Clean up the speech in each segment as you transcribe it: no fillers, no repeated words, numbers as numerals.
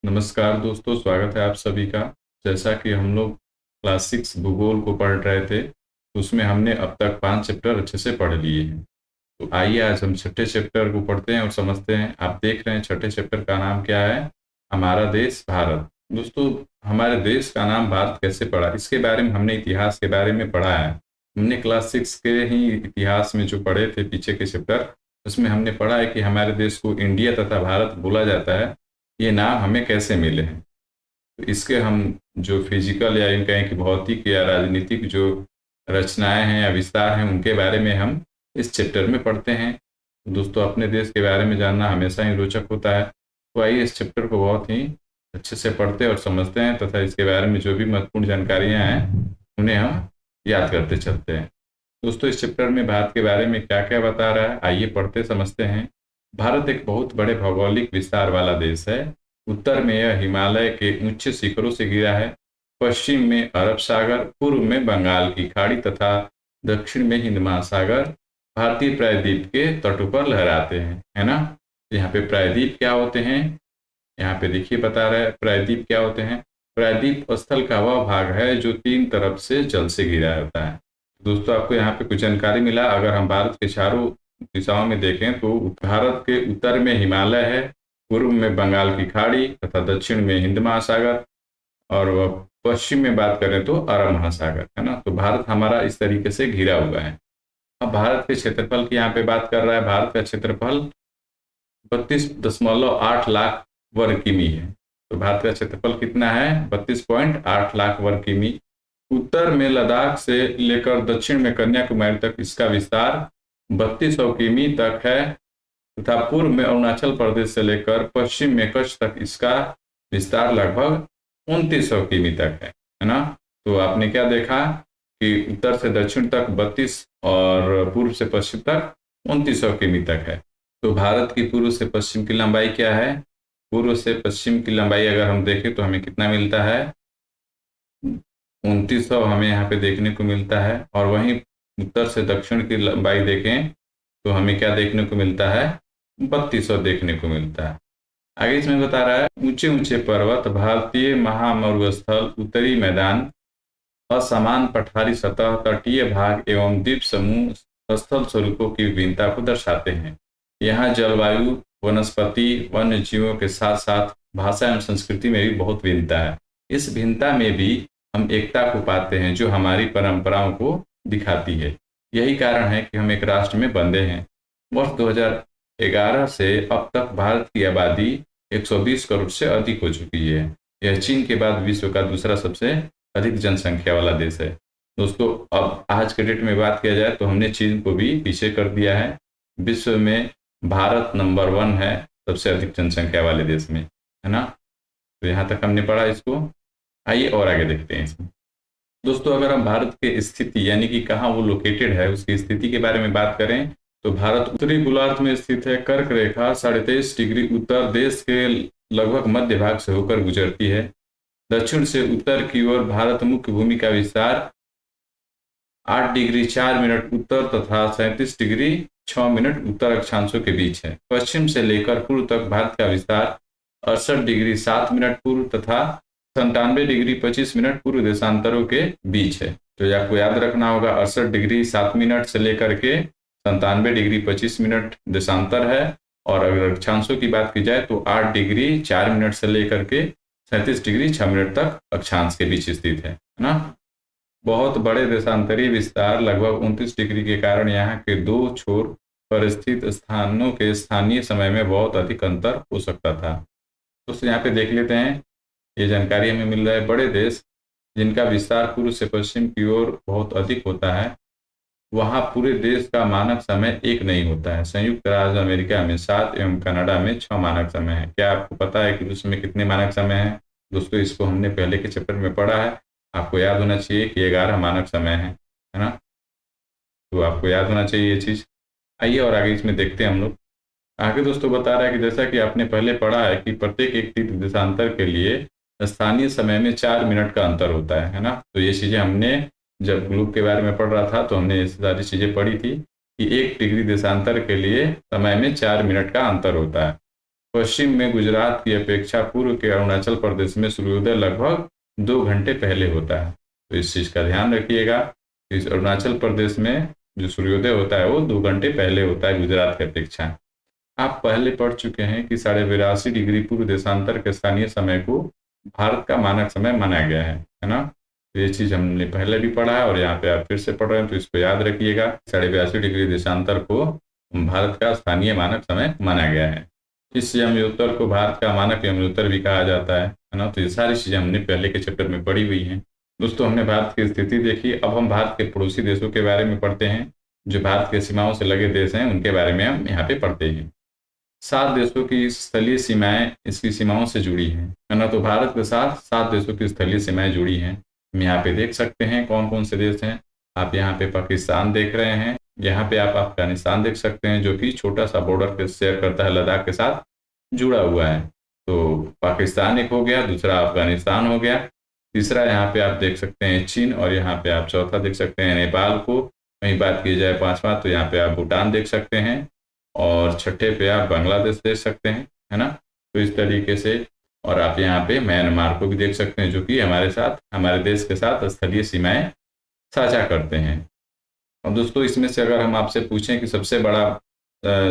नमस्कार दोस्तों, स्वागत है आप सभी का। जैसा कि हम लोग क्लास 6 भूगोल को पढ़ रहे थे, तो उसमें हमने अब तक 5 चैप्टर अच्छे से पढ़ लिए हैं। तो आइए आज हम छठे चैप्टर को पढ़ते हैं और समझते हैं। आप देख रहे हैं छठे चैप्टर का नाम क्या है? हमारा देश भारत। दोस्तों, हमारे देश का नाम भारत कैसे पड़ा, इसके बारे में हमने इतिहास के बारे में पढ़ा है। हमने क्लास 6 के ही इतिहास में जो पढ़े थे पीछे के चैप्टर, उसमें हमने पढ़ा है कि हमारे देश को इंडिया तथा भारत बोला जाता है। ये नाम हमें कैसे मिले हैं, तो इसके हम जो फिजिकल या यूँ कहें कि भौतिक या राजनीतिक जो रचनाएं हैं या विस्तार हैं, उनके बारे में हम इस चैप्टर में पढ़ते हैं। दोस्तों, अपने देश के बारे में जानना हमेशा ही रोचक होता है। तो आइए इस चैप्टर को बहुत ही अच्छे से पढ़ते और समझते हैं तथा इसके बारे में जो भी महत्वपूर्ण जानकारियाँ हैं उन्हें हम याद करते चलते हैं। दोस्तों, इस चैप्टर में भारत के बारे में क्या क्या बता रहा है, आइए पढ़ते समझते हैं। भारत एक बहुत बड़े भौगोलिक विस्तार वाला देश है। उत्तर में यह हिमालय के ऊंचे शिखरों से घिरा है। पश्चिम में अरब सागर, पूर्व में बंगाल की खाड़ी तथा दक्षिण में हिंद महासागर भारतीय प्रायद्वीप के तटों पर लहराते हैं, है ना। यहाँ पे प्रायद्वीप क्या होते हैं, यहाँ पे देखिए बता रहा है प्रायद्वीप क्या होते हैं। प्रायद्वीप स्थल का वह भाग है जो 3 तरफ से जल से घिरा होता है। दोस्तों, आपको यहाँ पे कुछ जानकारी मिला। अगर हम भारत के चारों दिशाओं में देखें तो भारत के उत्तर में हिमालय है, पूर्व में बंगाल की खाड़ी तथा दक्षिण में हिंद महासागर, और वह पश्चिम में बात करें तो अरब महासागर, है ना। तो भारत हमारा इस तरीके से घिरा हुआ है। अब भारत के क्षेत्रफल की यहाँ पे बात कर रहा है। भारत का क्षेत्रफल 32.8 लाख वर्ग किमी है। तो भारत का क्षेत्रफल कितना है? 32.8 लाख वर्ग किमी। उत्तर में लद्दाख से लेकर दक्षिण में कन्याकुमारी तक इसका विस्तार 3200 किमी तक है तथा पूर्व में अरुणाचल प्रदेश से लेकर पश्चिम में कच्छ तक इसका विस्तार लगभग 2900 किमी तक है ना। तो आपने क्या देखा कि उत्तर से दक्षिण तक 32 और पूर्व से पश्चिम तक 2900 किमी तक है। तो भारत की पूर्व से पश्चिम की लंबाई क्या है? पूर्व से पश्चिम की लंबाई अगर हम देखें तो हमें कितना मिलता है? 2900 हमें यहाँ पे देखने को मिलता है। और वहीं उत्तर से दक्षिण की लंबाई देखें तो हमें क्या देखने को मिलता है? 3200 देखने को मिलता है। आगे इसमें बता रहा है ऊंचे ऊंचे पर्वत, भारतीय महामरुस्थल, उत्तरी मैदान, असमान पठारी सतह, तटीय भाग एवं द्वीप समूह स्थल स्वरूपों की विभिन्नता को दर्शाते हैं। यहाँ जलवायु, वनस्पति, वन्य जीवों के साथ साथ भाषा एवं संस्कृति में भी बहुत भिन्नता है। इस भिन्नता में भी हम एकता को पाते हैं जो हमारी परंपराओं को दिखाती है। यही कारण है कि हम एक राष्ट्र में बंधे हैं। वर्ष 2011 से अब तक भारत की आबादी 120 करोड़ से अधिक हो चुकी है। यह चीन के बाद विश्व का दूसरा सबसे अधिक जनसंख्या वाला देश है। दोस्तों, अब आज के डेट में बात किया जाए तो हमने चीन को भी पीछे कर दिया है। विश्व में भारत नंबर 1 है सबसे अधिक जनसंख्या वाले देश में, है ना। तो यहाँ तक हमने पढ़ा इसको। आइए और आगे देखते हैं इसमें। दोस्तों, अगर हम भारत के स्थिति यानी कि कहाँ वो लोकेटेड है उसकी स्थिति के बारे में बात करें तो भारत उत्तरी गोलार्ध में स्थित है। कर्क रेखा 23.5 डिग्री उत्तर देश के लगभग मध्य भाग से होकर गुजरती है। दक्षिण से उत्तर की ओर भारत मुख्य भूमि का विस्तार 8 डिग्री 4 मिनट उत्तर तथा 37 डिग्री 6 मिनट उत्तर अक्षांशों के बीच है। पश्चिम से लेकर पूर्व तक भारत का विस्तार 68 डिग्री 7 मिनट पूर्व तथा 97 डिग्री 25 मिनट पूर्व देशांतरों के बीच है। तो आपको याद रखना होगा 68 डिग्री 7 मिनट से लेकर के 97 डिग्री 25 मिनट देशांतर है। और अगर अक्षांशों की बात की जाए तो 8 डिग्री 4 मिनट से लेकर के 37 डिग्री 6 मिनट तक अक्षांश के बीच स्थित है ना। बहुत बड़े देशांतरीय विस्तार लगभग 29 डिग्री के कारण यहाँ के दो छोर पर स्थित स्थानों के स्थानीय समय में बहुत अधिक अंतर हो सकता था। तो यहाँ पे देख लेते हैं, ये जानकारी हमें मिल रहा है। बड़े देश जिनका विस्तार पूर्व से पश्चिम की ओर बहुत अधिक होता है, वहाँ पूरे देश का मानक समय एक नहीं होता है। संयुक्त राज्य अमेरिका में 7 एवं कनाडा में 6 मानक समय है। क्या आपको पता है कि उसमें कितने मानक समय हैं? दोस्तों, इसको हमने पहले के चैप्टर में पढ़ा है। आपको याद होना चाहिए कि 11 मानक समय है ना। तो आपको याद होना चाहिए ये चीज़। आइए और आगे इसमें देखते हैं हम लोग। आगे दोस्तों बता रहा है कि जैसा कि आपने पहले पढ़ा है कि प्रत्येक एक तीर्थ देशांतर के लिए स्थानीय समय में 4 मिनट का अंतर होता है ना। तो ये चीज़ें हमने जब ग्लोब के बारे में पढ़ रहा था तो हमने ये सारी चीज़ें पढ़ी थी कि 1 डिग्री देशांतर के लिए समय में 4 मिनट का अंतर होता है। पश्चिम में गुजरात की अपेक्षा पूर्व के अरुणाचल प्रदेश में सूर्योदय लगभग 2 घंटे पहले होता है। तो इस चीज़ का ध्यान रखिएगा। इस अरुणाचल प्रदेश में जो सूर्योदय होता है वो 2 घंटे पहले होता है गुजरात की अपेक्षा। आप पहले पढ़ चुके हैं कि 82.5 डिग्री पूर्व देशांतर के स्थानीय समय को भारत का मानक समय माना गया है ना। तो ये चीज़ हमने पहले भी पढ़ा है और यहाँ पे आप फिर से पढ़ रहे हैं, तो इसको याद रखिएगा। 82.5 डिग्री देशांतर को भारत का स्थानीय मानक समय माना गया है। इस यमोत्तर को भारत का मानक यमोत्तर भी कहा जाता है ना। तो ये सारी चीज़ें हमने पहले के चैप्टर में पढ़ी हुई हैं। दोस्तों, हमने भारत की स्थिति देखी। अब हम भारत के पड़ोसी देशों के बारे में पढ़ते हैं। जो भारत के सीमाओं से लगे देश हैं उनके बारे में हम यहाँ पे पढ़ते हैं। 7 देशों की स्थलीय सीमाएं इसकी सीमाओं से जुड़ी हैं, है ना। तो भारत के साथ 7 देशों की स्थलीय सीमाएं जुड़ी हैं। हम यहाँ पे देख सकते हैं कौन कौन से देश हैं। आप यहाँ पे पाकिस्तान देख रहे हैं, यहाँ पे आप अफगानिस्तान देख सकते हैं जो कि छोटा सा बॉर्डर के शेयर करता है, लद्दाख के साथ जुड़ा हुआ है। तो पाकिस्तान एक हो गया, दूसरा अफगानिस्तान हो गया, तीसरा यहाँ पे आप देख सकते हैं चीन, और यहाँ पे आप चौथा देख सकते हैं नेपाल को। वहीं बात की जाए पांचवा, तो यहाँ पे आप भूटान देख सकते हैं, और छठे पे आप बांग्लादेश देख सकते हैं, है ना। तो इस तरीके से, और आप यहाँ पे म्यांमार को भी देख सकते हैं जो कि हमारे देश के साथ स्थलीय सीमाएं साझा करते हैं। और दोस्तों, इसमें से अगर हम आपसे पूछें कि सबसे बड़ा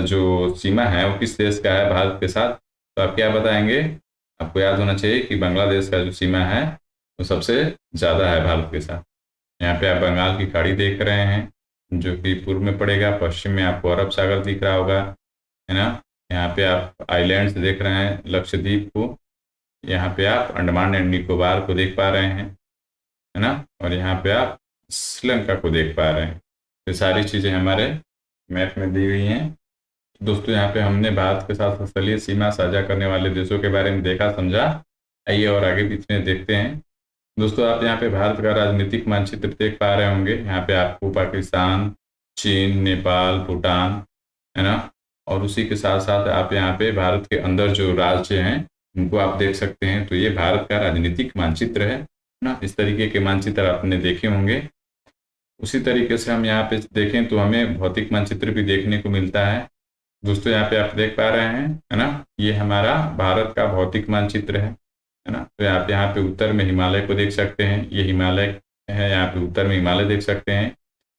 जो सीमा है वो किस देश का है भारत के साथ, तो आप क्या बताएंगे? आपको याद होना चाहिए कि बांग्लादेश का जो सीमा है वो सबसे ज़्यादा है भारत के साथ। यहाँ पे आप बंगाल की खाड़ी देख रहे हैं जो कि पूर्व में पड़ेगा, पश्चिम में आपको अरब सागर दिख रहा होगा, है ना। यहाँ पे आप आइलैंड्स देख रहे हैं, लक्षद्वीप को, यहाँ पे आप अंडमान एंड निकोबार को देख पा रहे हैं, है ना, और यहाँ पे आप श्रीलंका को देख पा रहे हैं। ये सारी चीज़ें हमारे मैप में दी हुई हैं। दोस्तों, यहाँ पे हमने भारत के साथ स्थलीय सीमा साझा करने वाले देशों के बारे में देखा समझा। आइए और आगे बीच में देखते हैं। दोस्तों, आप यहाँ पे भारत का राजनीतिक मानचित्र देख पा रहे होंगे। यहाँ पे आपको पाकिस्तान, चीन, नेपाल, भूटान, है ना, और उसी के साथ साथ आप यहाँ पे भारत के अंदर जो राज्य हैं उनको आप देख सकते हैं। तो ये भारत का राजनीतिक मानचित्र है ना। इस तरीके के मानचित्र आपने देखे होंगे। उसी तरीके से हम यहाँ पे देखें तो हमें भौतिक मानचित्र भी देखने को मिलता है। दोस्तों, यहाँ पे आप देख पा रहे हैं, है ना, ये हमारा भारत का भौतिक मानचित्र है ना। तो आप यहाँ पे उत्तर में हिमालय को देख सकते हैं, ये हिमालय है। यहाँ पे उत्तर में हिमालय देख सकते हैं।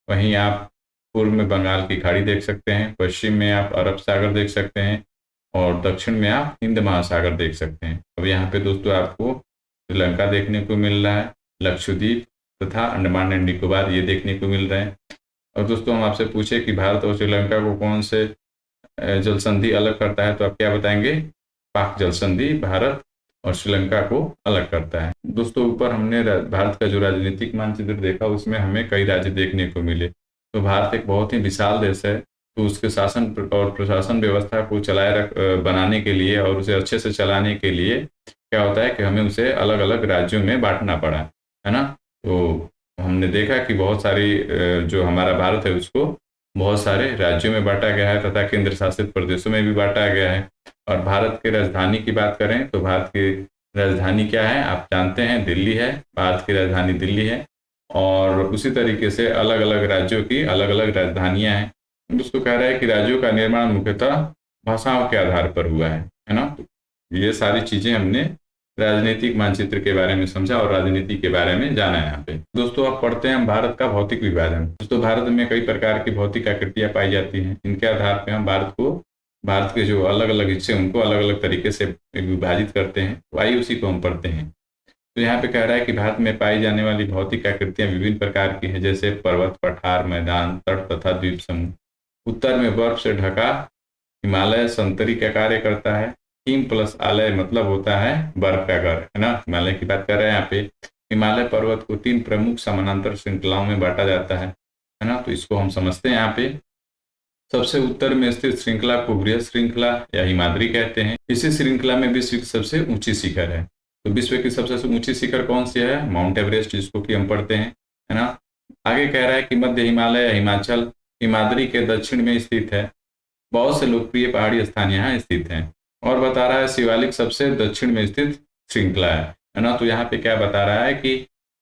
वहीं आप पूर्व में बंगाल की खाड़ी देख सकते हैं, पश्चिम में आप अरब सागर देख सकते हैं, और दक्षिण में आप हिंद महासागर देख सकते हैं। अब यहाँ पे दोस्तों आपको श्रीलंका देखने को मिल रहा है, लक्षद्वीप तथा अंडमान एंड निकोबार ये देखने को मिल रहे हैं। और दोस्तों, हम आपसे पूछे कि भारत और श्रीलंका को कौन से जल संधि अलग करता है, तो आप क्या बताएंगे? पाक जल संधि भारत और श्रीलंका को अलग करता है। दोस्तों, ऊपर हमने भारत का जो राजनीतिक मानचित्र देखा उसमें हमें कई राज्य देखने को मिले। तो भारत एक बहुत ही विशाल देश है, तो उसके शासन और प्रशासन व्यवस्था को बनाने के लिए और उसे अच्छे से चलाने के लिए क्या होता है कि हमें उसे अलग अलग राज्यों में बांटना पड़ा, है ना। तो हमने देखा कि बहुत सारी जो हमारा भारत है उसको बहुत सारे राज्यों में बांटा गया है तथा केंद्र शासित प्रदेशों में भी बांटा गया है। और भारत की राजधानी की बात करें तो भारत की राजधानी क्या है? आप जानते हैं, दिल्ली है। भारत की राजधानी दिल्ली है। और उसी तरीके से अलग अलग राज्यों की अलग अलग राजधानियां हैं। दोस्तों, कह रहा है कि राज्यों का निर्माण मुख्यतः भाषाओं के आधार पर हुआ है ना। तो ये सारी चीजें हमने राजनीतिक मानचित्र के बारे में समझा और राजनीति के बारे में जाना है। यहाँ पे दोस्तों आप पढ़ते हैं हम भारत का भौतिक विभाजन। दोस्तों, भारत में कई प्रकार की भौतिक आकृतियां पाई जाती हैं। इनके आधार पर हम भारत के जो अलग अलग हिस्से उनको अलग अलग तरीके से विभाजित करते हैं। तो आइए उसी को हम पढ़ते हैं। तो यहाँ पे कह रहा है कि भारत में पाई जाने वाली भौतिक आकृतियां विभिन्न प्रकार की हैं, जैसे पर्वत, पठार, मैदान, तट तथा द्वीप समूह। उत्तर में बर्फ से ढका हिमालय संतरी का कार्य करता है। हिम प्लस आलय मतलब होता है बर्फ का घर, है ना। हिमालय की बात कर रहे हैं यहाँ पे। हिमालय पर्वत को 3 प्रमुख समानांतर श्रृंखलाओं में बांटा जाता है ना। तो इसको हम समझते हैं। यहाँ पे सबसे उत्तर में स्थित श्रृंखला को बृहद श्रृंखला या हिमाद्री कहते हैं। इसी श्रृंखला में विश्व की सबसे ऊंची शिखर है। तो विश्व की सबसे ऊंची शिखर कौन सी है? माउंट एवरेस्ट, जिसको कि हम पढ़ते हैं, है ना। आगे कह रहा है कि मध्य हिमालय या हिमाचल हिमाद्री के दक्षिण में स्थित है। बहुत से लोकप्रिय पहाड़ी स्थान यहाँ स्थित हैं। और बता रहा है शिवालिक सबसे दक्षिण में स्थित श्रृंखला है ना। तो यहाँ पे क्या बता रहा है कि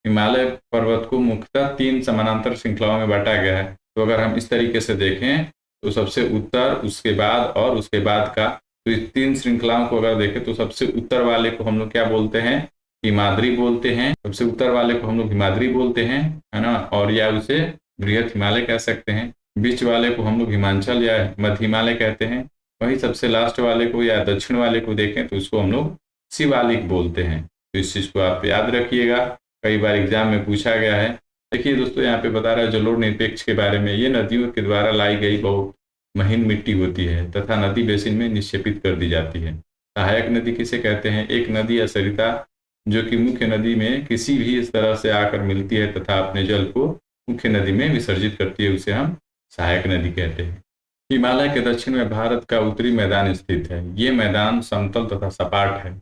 हिमालय पर्वत को मुख्यतः 3 समानांतर श्रृंखलाओं में बांटा गया है। तो अगर हम इस तरीके से देखें तो सबसे उत्तर, उसके बाद और उसके बाद का तो इस 3 श्रृंखलाओं को अगर देखें तो सबसे उत्तर वाले को हम लोग क्या बोलते हैं, हिमाद्री बोलते हैं। सबसे उत्तर वाले को हम लोग हिमाद्री बोलते हैं, है ना, और या उसे बृहद हिमालय कह सकते हैं। बीच वाले को हम लोग हिमांचल या मध्य हिमालय कहते हैं। वहीं सबसे लास्ट वाले को या दक्षिण वाले को देखें तो उसको हम लोग शिवालिक बोलते हैं। तो इस चीज को आप याद रखिएगा, कई बार एग्जाम में पूछा गया है। देखिए दोस्तों, यहाँ पे बता रहा है जलोढ़ निरपेक्ष के बारे में। ये नदियों के द्वारा लाई गई बहुत महीन मिट्टी होती है तथा नदी बेसिन में निक्षेपित कर दी जाती है। सहायक नदी किसे कहते हैं? एक नदी या सरिता जो कि मुख्य नदी में किसी भी इस तरह से आकर मिलती है तथा अपने जल को मुख्य नदी में विसर्जित करती है, उसे हम सहायक नदी कहते हैं। हिमालय के दक्षिण में भारत का उत्तरी मैदान स्थित है। ये मैदान समतल तथा सपाट है।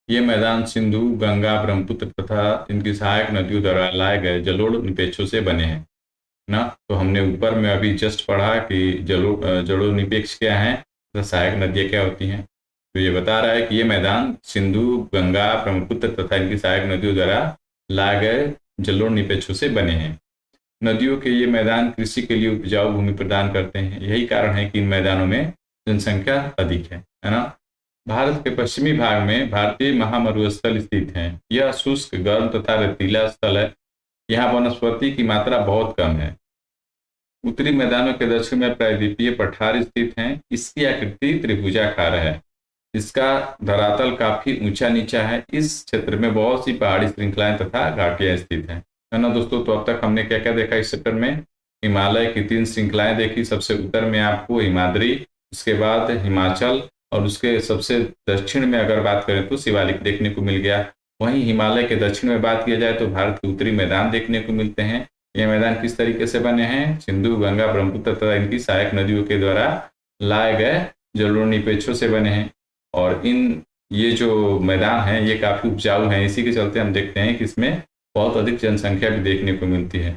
ये मैदान सिंधु, गंगा, ब्रह्मपुत्र तथा इनकी सहायक नदियों द्वारा लाए गए जलोढ़ निरपेक्षों से बने हैं ना। तो हमने ऊपर में अभी जस्ट पढ़ा कि जलोढ़ निरपेक्ष क्या है तथा सहायक नदियाँ क्या होती हैं। तो ये बता रहा है कि ये मैदान सिंधु, गंगा, ब्रह्मपुत्र तथा इनकी सहायक नदियों द्वारा लाए गए जलोढ़ निरपेक्षों से बने हैं। नदियों के ये मैदान कृषि के लिए उपजाऊ भूमि प्रदान करते हैं। यही कारण है कि इन मैदानों में जनसंख्या अधिक है ना। भारत के पश्चिमी भाग में भारतीय महामरुस्थल स्थित है। यह शुष्क, गर्म तथा रेतीला स्थल है। यहाँ वनस्पति की मात्रा बहुत कम है। उत्तरी मैदानों के दक्षिण में प्रायद्वीपीय पठार स्थित हैं। इसकी आकृति त्रिभुजाकार है। इसका धरातल काफी ऊंचा नीचा है। इस क्षेत्र में बहुत सी पहाड़ी श्रृंखलाएं तथा घाटियां स्थित हैं, है ना दोस्तों। तो अब तक हमने क्या क्या देखा इस चैप्टर में? हिमालय की 3 श्रृंखलाएं देखी। सबसे उत्तर में आपको हिमाद्री, उसके बाद हिमाचल, और उसके सबसे दक्षिण में अगर बात करें तो शिवालिक देखने को मिल गया। वहीं हिमालय के दक्षिण में बात किया जाए तो भारत के उत्तरी मैदान देखने को मिलते हैं। ये मैदान किस तरीके से बने हैं? सिंधु, गंगा, ब्रह्मपुत्र तथा इनकी सहायक नदियों के द्वारा लाए गए जलोढ़ निरपेक्षों से बने हैं। और ये जो मैदान है ये काफी उपजाऊ हैं। इसी के चलते हम देखते हैं कि इसमें बहुत अधिक जनसंख्या भी देखने को मिलती है।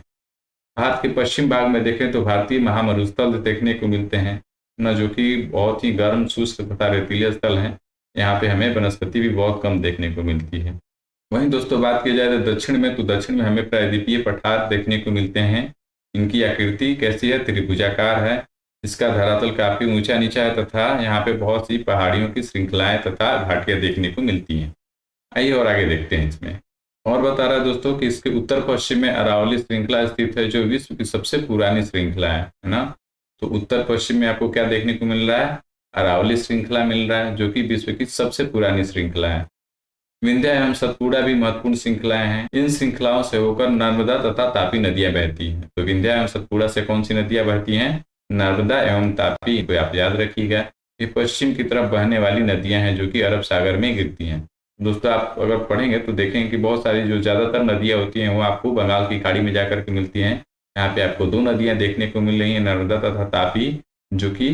भारत के पश्चिम भाग में देखें तो भारतीय महामरुस्थल देखने को मिलते हैं न, जो कि बहुत ही गर्म, शुष्क तथा रेतीले स्थल हैं। यहाँ पे हमें वनस्पति भी बहुत कम देखने को मिलती है। वहीं दोस्तों बात की जाए तो दक्षिण में, तो दक्षिण में हमें प्रायद्वीपीय पठार देखने को मिलते हैं। इनकी आकृति कैसी है? त्रिभुजाकार है। इसका धरातल काफी ऊंचा नीचा है तथा यहाँ पे बहुत सी पहाड़ियों की श्रृंखलाएं तथा घाटियां देखने को मिलती हैं। आइए और आगे देखते हैं इसमें। और बता रहा है दोस्तों कि इसके उत्तर पश्चिम में अरावली श्रृंखला स्थित है, जो विश्व की सबसे पुरानी श्रृंखला है ना। तो उत्तर पश्चिम में आपको क्या देखने को मिल रहा है? अरावली श्रृंखला मिल रहा है, जो कि विश्व की सबसे पुरानी श्रृंखला है। विंध्या एवं सतपुड़ा भी महत्वपूर्ण श्रृंखलाएं हैं। इन श्रृंखलाओं से होकर नर्मदा तथा तापी नदियां बहती हैं। तो विंध्या एवं सतपुड़ा से कौन सी नदियां बहती हैं? नर्मदा एवं तापी। को आप याद रखिएगा। ये पश्चिम की तरफ बहने वाली नदियां हैं जो कि अरब सागर में गिरती हैं। दोस्तों आप अगर पढ़ेंगे तो देखेंगे कि बहुत सारी जो ज्यादातर नदियां होती हैं वो आपको बंगाल की खाड़ी में जाकर के मिलती हैं। यहाँ पे आपको 2 नदियां देखने को मिल रही हैं, नर्मदा तथा तापी, जो कि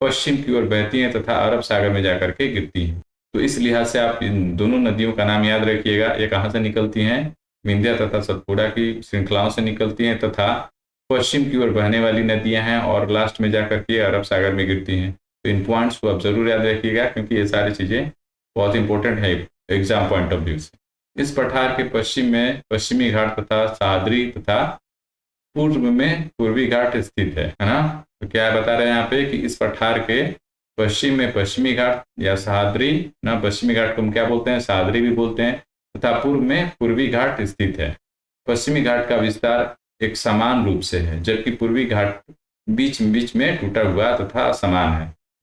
पश्चिम की ओर बहती हैं तथा अरब सागर में जाकर के गिरती हैं। तो इस लिहाज से आप इन दोनों नदियों का नाम याद रखिएगा। ये कहाँ से निकलती हैं? विंध्या तथा सतपुड़ा की श्रृंखलाओं से निकलती हैं तथा पश्चिम की ओर बहने वाली नदियां हैं और लास्ट में जाकर के अरब सागर में गिरती हैं। तो इन पॉइंट्स को आप जरूर याद रखिएगा, क्योंकि ये सारी चीजें बहुत इंपॉर्टेंट है एग्जाम पॉइंट ऑफ व्यू से। इस पठार के पश्चिम में पश्चिमी घाट तथा सह्याद्री तथा पूर्व में पूर्वी घाट स्थित है ना। तो क्या बता रहे हैं यहाँ पे कि इस पठार के पश्चिम में पश्चिमी घाट या सह्याद्री ना, पश्चिमी घाट को हम क्या बोलते हैं? सह्याद्री भी बोलते हैं, तथा पूर्व में पूर्वी घाट स्थित है। पश्चिमी घाट का विस्तार एक समान रूप से है, जबकि पूर्वी घाट बीच बीच में टूटा हुआ तथा असमान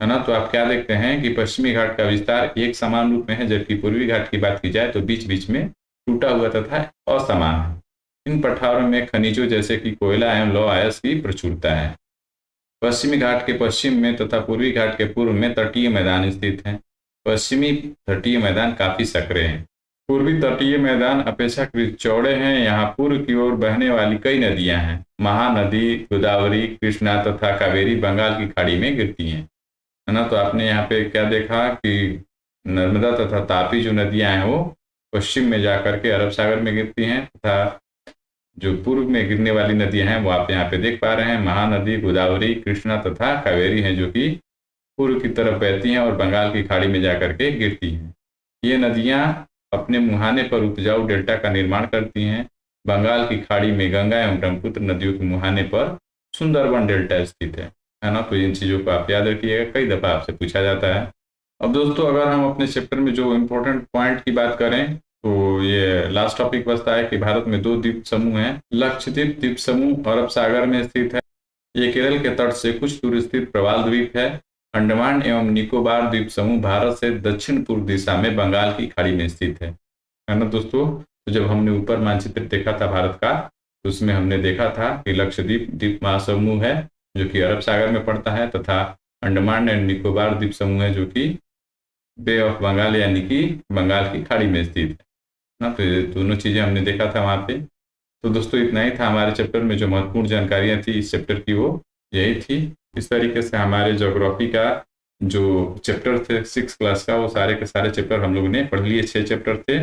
है ना। तो आप क्या देखते हैं कि पश्चिमी घाट का विस्तार एक समान रूप में है, जबकि पूर्वी घाट की बात की जाए तो बीच बीच में टूटा हुआ तथा असमान है। इन पठारों में खनिजों जैसे कि कोयला एवं लौह अयस्क की प्रचुरता है। पश्चिमी घाट के पश्चिम में तथा पूर्वी घाट के पूर्व में तटीय मैदान स्थित हैं। पश्चिमी तटीय मैदान काफी संकरे हैं। पूर्वी तटीय मैदान अपेक्षाकृत चौड़े हैं। यहाँ पूर्व की ओर बहने वाली कई नदियां हैं। महानदी, गोदावरी, कृष्णा तथा कावेरी बंगाल की खाड़ी में गिरती हैं, है ना। तो आपने यहाँ पे क्या देखा कि नर्मदा तथा तापी जो नदियां हैं वो पश्चिम में जाकर के अरब सागर में गिरती हैं, तथा जो पूर्व में गिरने वाली नदियां हैं वो आप यहाँ पे देख पा रहे हैं। महानदी, गोदावरी, कृष्णा तथा कावेरी हैं, जो कि पूर्व की तरफ बहती हैं और बंगाल की खाड़ी में जाकर के गिरती हैं। ये नदियां अपने मुहाने पर उपजाऊ डेल्टा का निर्माण करती हैं। बंगाल की खाड़ी में गंगा एवं ब्रह्मपुत्र नदियों के मुहाने पर सुंदरबन डेल्टा स्थित है ना। तो इन चीजों को आप याद रखिएगा, कई दफा आपसे पूछा जाता है। अब दोस्तों अगर हम अपने चैप्टर में जो इम्पोर्टेंट पॉइंट की बात करें तो ये लास्ट टॉपिक बचता है कि भारत में 2 द्वीप समूह हैं। लक्षद्वीप द्वीप समूह अरब सागर में स्थित है। ये केरल के तट से कुछ दूर स्थित प्रवाल द्वीप है। अंडमान एवं निकोबार द्वीप समूह भारत से दक्षिण पूर्व दिशा में बंगाल की खाड़ी में स्थित है ना दोस्तों। तो जब हमने ऊपर मानचित्र देखा था भारत का, तो उसमें हमने देखा था कि लक्षद्वीप द्वीप महासमूह है जो कि अरब सागर में पड़ता है, तथा अंडमान एंड निकोबार द्वीप समूह है जो कि बे ऑफ बंगाल यानी कि बंगाल की खाड़ी में स्थित है ना। तो ये दोनों चीजें हमने देखा था वहां पे। तो दोस्तों इतना ही था हमारे चैप्टर में, जो महत्वपूर्ण जानकारियां थी इस चैप्टर की वो यही थी। इस तरीके से हमारे ज्योग्राफी का जो चैप्टर थे 6 क्लास का, वो सारे के सारे चैप्टर हम लोग ने पढ़ लिए। 6 चैप्टर थे,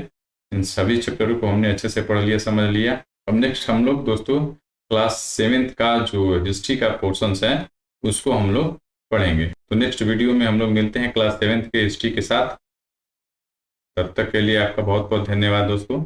इन सभी चैप्टरों को हमने अच्छे से पढ़ लिया, समझ लिया। अब नेक्स्ट हम लोग दोस्तों क्लास 7th का जो हिस्ट्री का पोर्शन है उसको हम लोग पढ़ेंगे। तो नेक्स्ट वीडियो में हम लोग मिलते हैं क्लास 7th के हिस्ट्री के साथ। तब तक के लिए आपका बहुत बहुत धन्यवाद दोस्तों।